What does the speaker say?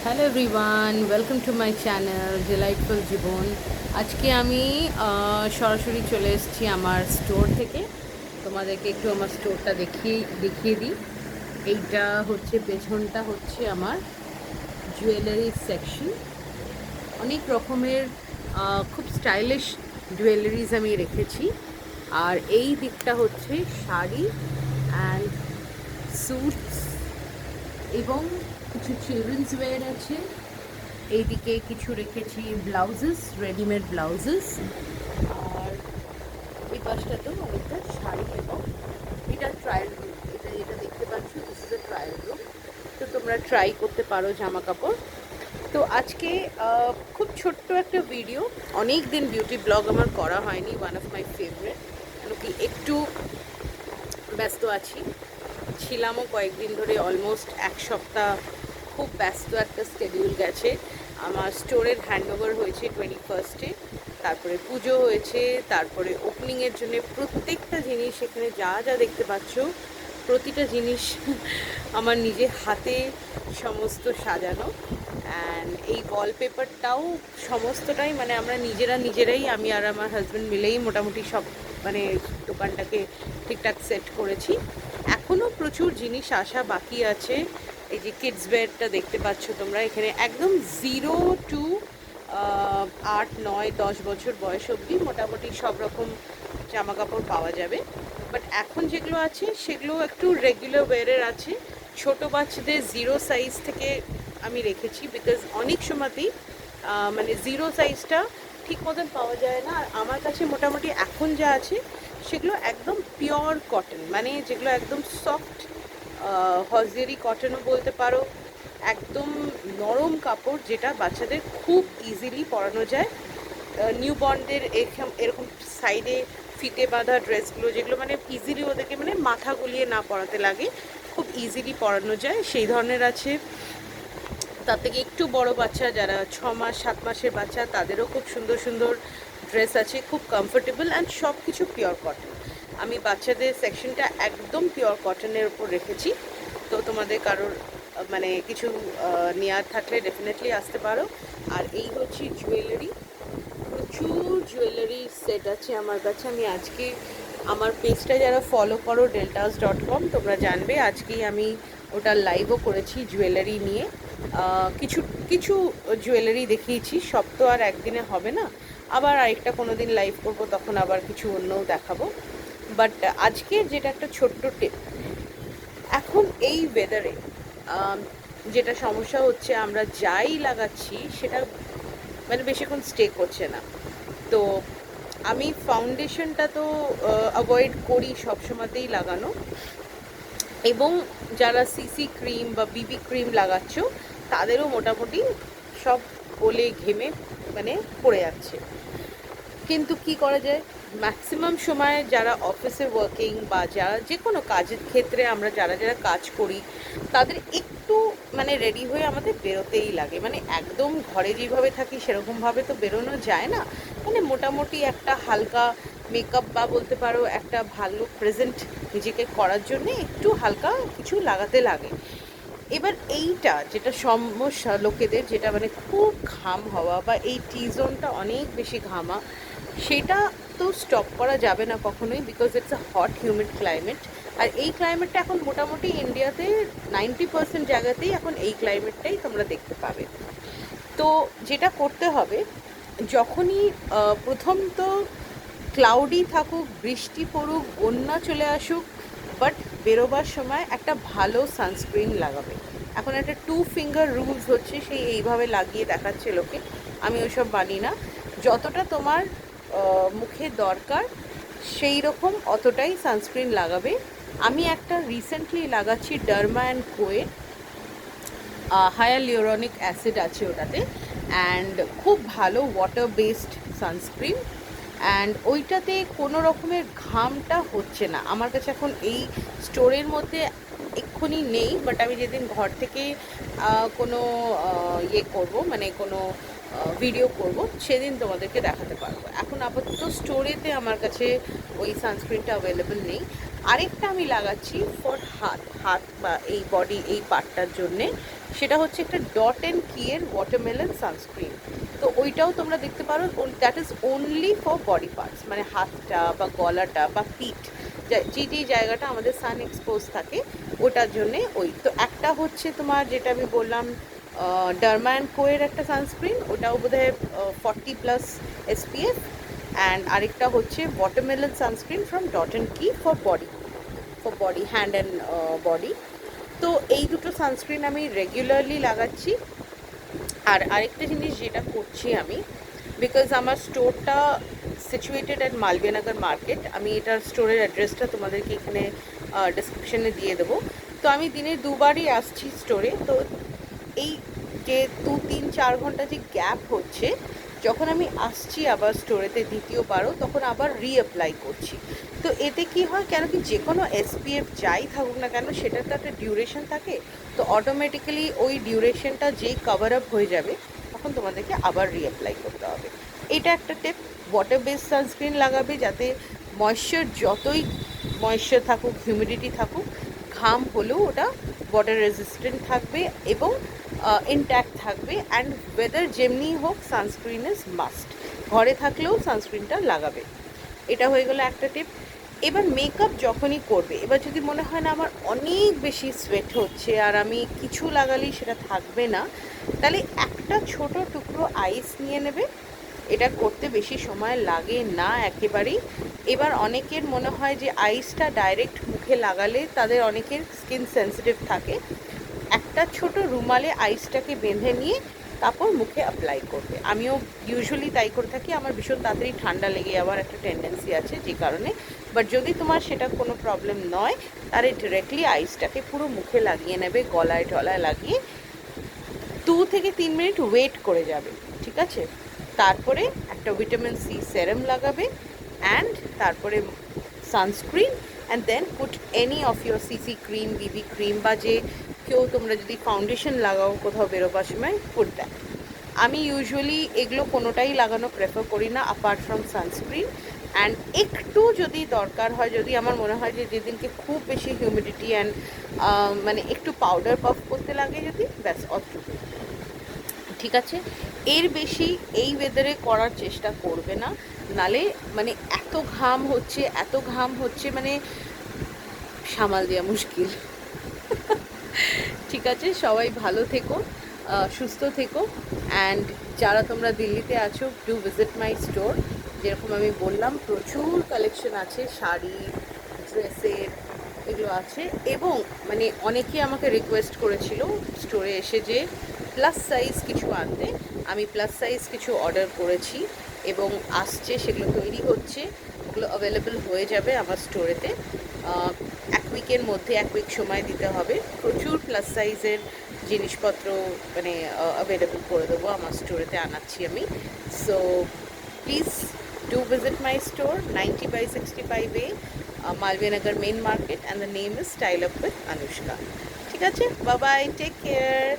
Hello everyone, welcome to my channel delightful Jibon. আজকে আমি সরাসরি চলে এসেছি আমার স্টোর থেকে। তোমাদেরকে একটু আমার স্টোরটা দেখিয়ে দিই। এইটা হচ্ছে, পেছনটা হচ্ছে আমার জুয়েলারি সেকশন। অনেক রকমের খুব স্টাইলিশ জুয়েলারিজ আমি রেখেছি। আর এই দিকটা হচ্ছে শাড়ি অ্যান্ড স্যুটস, এবং কিছু চিলড্রেন্স ওয়্যার আছে। এইদিকে কিছু রেখেছি ব্লাউজেস, রেডিমেড ব্লাউজেস। আর এই পাশটাতেও অনেকটা শাড়ি, এবং এটা ট্রায়াল রুম। এটা যেটা দেখতে পাচ্ছ, this is a trial room. তো তোমরা ট্রাই করতে পারো জামা কাপড়। তো আজকে খুব ছোট্ট একটা ভিডিও। অনেক দিন বিউটি ব্লগ আমার করা হয়নি, ওয়ান অফ মাই ফেভারিট। কেন কি একটু ব্যস্ত আছি, ছিলামও কয়েকদিন ধরে, অলমোস্ট এক সপ্তাহ খুব ব্যস্ত একটা স্কেডিউল গেছে। আমার স্টোরের হ্যান্ডওভার হয়েছে 21 তারপরে পুজো হয়েছে, তারপরে ওপেনিংয়ের জন্য প্রত্যেকটা জিনিস এখানে যা যা দেখতে পাচ্ছ, প্রতিটা জিনিস আমার নিজের হাতে সমস্ত সাজানো। অ্যান্ড এই ওয়ালপেপারটাও সমস্তটাই মানে আমরা নিজেরাই, আমি আর আমার হাজব্যান্ড মিলেই মোটামুটি সব মানে দোকানটাকে ঠিকঠাক সেট করেছি। এখনও প্রচুর জিনিস আসা বাকি আছে। এই যে কিডস ওয়্যারটা দেখতে পাচ্ছ তোমরা, এখানে একদম 0 to 8, 9, 10 বছর বয়স অবধি মোটামুটি সব রকম জামা কাপড় পাওয়া যাবে। বাট এখন যেগুলো আছে সেগুলো একটু রেগুলার ওয়্যারের আছে। ছোটো বাচ্চাদের 0 সাইজ থেকে আমি রেখেছি, বিকজ অনেক সময়তেই মানে 0 সাইজটা ঠিক মতন পাওয়া যায় না। আর আমার কাছে মোটামুটি এখন যা আছে সেগুলো একদম পিওর কটন, মানে যেগুলো একদম সফট, হজেরি কটনও বলতে পারো। একদম নরম কাপড়, যেটা বাচ্চাদের খুব ইজিলি পরানো যায়। নিউ বর্নদের এরকম সাইডে ফিতে বাঁধা ড্রেসগুলো, যেগুলো মানে ইজিলি ওদেরকে মানে মাথা গুলিয়ে না পরাতে লাগে, খুব ইজিলি পরানো যায়, সেই ধরনের আছে। তার থেকে একটু বড় বাচ্চা, যারা 6 মাস 7 মাসের বাচ্চা, তাদেরও খুব সুন্দর সুন্দর ড্রেস আছে, খুব কমফোর্টেবল অ্যান্ড সব কিছু পিওর কটন। আমি বাচ্চাদের সেকশনটা একদম পিওর কটনের উপর রেখেছি। তো তোমাদের কারোর মানে কিছু নেওয়ার থাকলে ডেফিনেটলি আসতে পারো। আর এই হচ্ছে জুয়েলারি, প্রচুর জুয়েলারি সেট আছে আমার কাছে। আমি আজকে আমার পেজটা যারা ফলো করো deltas.com, তোমরা জানবে আজকেই আমি ওটা লাইভও করেছি জুয়েলারি নিয়ে। কিছু কিছু জুয়েলারি দেখিয়েছি, সব তো আর একদিনে হবে না। আবার আরেকটা কোনো দিন লাইভ করবো, তখন আবার কিছু অন্যও দেখাবো। বাট আজকে যেটা একটা ছোট্ট টিপ, এখন এই ওয়েদারে যেটা সমস্যা হচ্ছে, আমরা যাই লাগাচ্ছি সেটা মানে বেশিক্ষণ স্টে করছে না। তো আমি ফাউন্ডেশনটা তো অ্যাভয়েড করি সবসময়তেই লাগানো, এবং যারা সিসি ক্রিম বা বিবি ক্রিম লাগাচ্ছ তাদেরও মোটামুটি সব গলে ঘেমে মানে পড়ে যাচ্ছে। কিন্তু কি করা যায়, ম্যাক্সিমাম সময় যারা অফিসে ওয়ার্কিং বা যারা যে কোনো কাজের ক্ষেত্রে আমরা যারা যারা কাজ করি, তাদের একটু মানে রেডি হয়ে আমাদের বেরোতেই লাগে। মানে একদম ঘরে যেভাবে থাকি সেরকমভাবে তো বেরোনো যায় না। মানে মোটামুটি একটা হালকা মেকআপ বা বলতে পারো একটা ভালো প্রেজেন্ট নিজেকে করার জন্য একটু হালকা কিছু লাগাতে লাগে। এবার এইটা যেটা সমস্যা লোকেদের, যেটা মানে খুব ঘাম হওয়া বা এই টি জোনটা অনেক বেশি ঘামা, সেটা তো স্টপ করা যাবে না কখনোই, because it's a hot humid climate. আর এই ক্লাইমেটটা এখন মোটামুটি ইন্ডিয়াতে 90% জায়গাতেই এখন এই ক্লাইমেটটাই তোমরা দেখতে পাবে। তো যেটা করতে হবে, যখনই প্রথম তো ক্লাউডি থাকুক, বৃষ্টি পড়ুক, বন্যা চলে আসুক, বাট বেরোবার সময় একটা ভালো সানস্ক্রিন লাগাবে। এখন একটা 2 ফিঙ্গার রুলস হচ্ছে, সেই এইভাবে লাগিয়ে দেখাচ্ছে লোকে, আমি ওইসব মানি না। যতটা তোমার মুখে দরকার সেই রকম অতটাই সানস্ক্রিন লাগাবে। আমি একটা রিসেন্টলি লাগাচ্ছি ডার্মা অ্যান্ড কোয়ের, হায়ালিউরনিক অ্যাসিড আছে ওটাতে, অ্যান্ড খুব ভালো ওয়াটার বেসড সানস্ক্রিন। অ্যান্ড ওইটাতে কোনো রকমের ঘামটা হচ্ছে না আমার কাছে। এখন এই স্টোরের মধ্যে এক্ষুনি নেই, বাট আমি যেদিন ঘর থেকে কোনো ইয়ে করব, মানে কোনো ভিডিও করব, সেদিন তোমাদেরকে দেখাতে পারবো। এখন আপাতত স্টোরেতে আমার কাছে ওই সানস্ক্রিনটা অ্যাভেলেবেল নেই। আরেকটা আমি লাগাচ্ছি ফর হাত বা এই বডি এই পার্টটার জন্যে, সেটা হচ্ছে একটা ডট অ্যান্ড কিয়ের ওয়াটারমেলন সানস্ক্রিন। তো ওইটাও তোমরা দেখতে পারো, that is only for body parts, মানে হাতটা বা গলাটা বা পিঠ, যে জায়গাটা আমাদের সান এক্সপোজ থাকে ওটার জন্যে ওই। তো একটা হচ্ছে তোমার যেটা আমি বললাম ডার্মা অ্যান্ড কোয়ের একটা সানস্ক্রিন, ওটাও বোধহয় 40+ SPF, অ্যান্ড আরেকটা হচ্ছে watermelon sunscreen from dot and key for body hand and body. তো এই দুটো সানস্ক্রিন আমি রেগুলারলি লাগাচ্ছি। আর আরেকটা জিনিস যেটা করছি আমি, বিকজ আমার স্টোরটা সিচুয়েটেড অ্যাট মালবিয়ানগর মার্কেট, আমি এটার স্টোরের অ্যাড্রেসটা তোমাদেরকে এখানে ডিসক্রিপশানে দিয়ে দেবো। তো আমি দিনে দুবারই আসছি স্টোরে। তো এই যে 2-3-4 ঘন্টা যে গ্যাপ হচ্ছে, যখন আমি আসছি আবার স্টোরেতে দ্বিতীয়বারও, তখন আবার রিঅ্যাপ্লাই করছি। তো এতে কি হয়, কেন কি যে কোনো SPF যাই থাকুক না কেন, সেটার তো একটা ডিউরেশন থাকে। তো অটোমেটিক্যালি ওই ডিউরেশনটা যেই কভার আপ হয়ে যাবে, তখন তোমাদেরকে আবার রিঅ্যাপ্লাই করতে হবে। এটা একটা টিপ। ওয়াটার বেস সানস্ক্রিন লাগাবে, যাতে যতই ময়েশ্চার থাকুক, হিউমিডিটি থাকুক, ঘাম হলেও ওটা ওয়াটার রেজিস্ট্যান্ট থাকবে এবং ইনট্যাক্ট থাকবে। অ্যান্ড ওয়েদার যেমনি হোক, সানস্ক্রিন ইজ মাস্ট। ঘরে থাকলেও সানস্ক্রিনটা লাগাবে। এটা হয়ে গেলো একটা টিপ। এবার মেকআপ যখনই করবে, এবার যদি মনে হয় না আমার অনেক বেশি সোয়েট হচ্ছে আর আমি কিছু লাগালেই সেটা থাকবে না, তাহলে একটা ছোট টুকরো আইস নিয়ে নেবে। এটা করতে বেশি সময় লাগে না একেবারেই। এবার অনেকের মনে হয় যে আইসটা ডাইরেক্ট মুখে লাগালে তাদের অনেকের স্কিন সেন্সিটিভ থাকে, একটা ছোট রুমালে আইসটাকে বেঁধে নিয়ে তারপর মুখে অ্যাপ্লাই করবে। আমিও ইউজুয়ালি তাই করে থাকি। আমার ভীষণ তাড়াতাড়ি ঠান্ডা লেগে যাওয়ার একটা টেন্ডেন্সি আছে, যে কারণে। বাট যদি তোমার সেটা কোনো প্রবলেম নয়, তাহলে ডিরেক্টলি আইসটাকে পুরো মুখে লাগিয়ে নেবে, গলায় টলায় লাগিয়ে 2 থেকে 3 মিনিট ওয়েট করে যাবে, ঠিক আছে? তারপরে একটা ভিটামিন সি সেরাম লাগাবে, অ্যান্ড তারপরে sunscreen, and then put any of your CC cream, BB cream, বা যে কেউ তোমরা যদি ফাউন্ডেশন লাগাও কোথাও বেরোবার সময়, পুট দ্যাট। আমি ইউজুয়ালি এগুলো কোনোটাই লাগানো প্রেফার করি না অ্যাপার্ট ফ্রম সানস্ক্রিন। অ্যান্ড একটু যদি দরকার হয়, যদি আমার মনে হয় যে যেদিনকে খুব বেশি হিউমিডিটি অ্যান্ড মানে একটু পাউডার পাফ করতে লাগে, যদি ব্যাস অতটুকু, ঠিক আছে? এর বেশি এই ওয়েদারে করার চেষ্টা করবে না, নালে মানে এত ঘাম হচ্ছে মানে সামাল দেওয়া মুশকিল। ঠিক আছে, সবাই ভালো থেকো, সুস্থ থেকো। অ্যান্ড যারা তোমরা দিল্লিতে আছো, ডু ভিজিট মাই স্টোর। যেরকম আমি বললাম, প্রচুর কালেকশন আছে, শাড়ি, ড্রেসের, এগুলো আছে। এবং মানে অনেকে আমাকে রিকোয়েস্ট করেছিল স্টোরে এসে যে প্লাস সাইজ কিছু আনতে। আমি প্লাস সাইজ কিছু অর্ডার করেছি এবং আসছে, সেগুলো তৈরি হচ্ছে, ওগুলো অ্যাভেলেবেল হয়ে যাবে আমার স্টোরেতে। এক উইকের মধ্যে, 1 উইক সময় দিতে হবে। প্রচুর প্লাস সাইজের জিনিসপত্র মানে অ্যাভেলেবেল করে দেবো, আমার স্টোরেতে আনাচ্ছি আমি। So please do visit my store, 90/65A, Malviyanagar main market, and the name is style up with Anushka. ঠিক আছে, বাই বাই, টেক কেয়ার।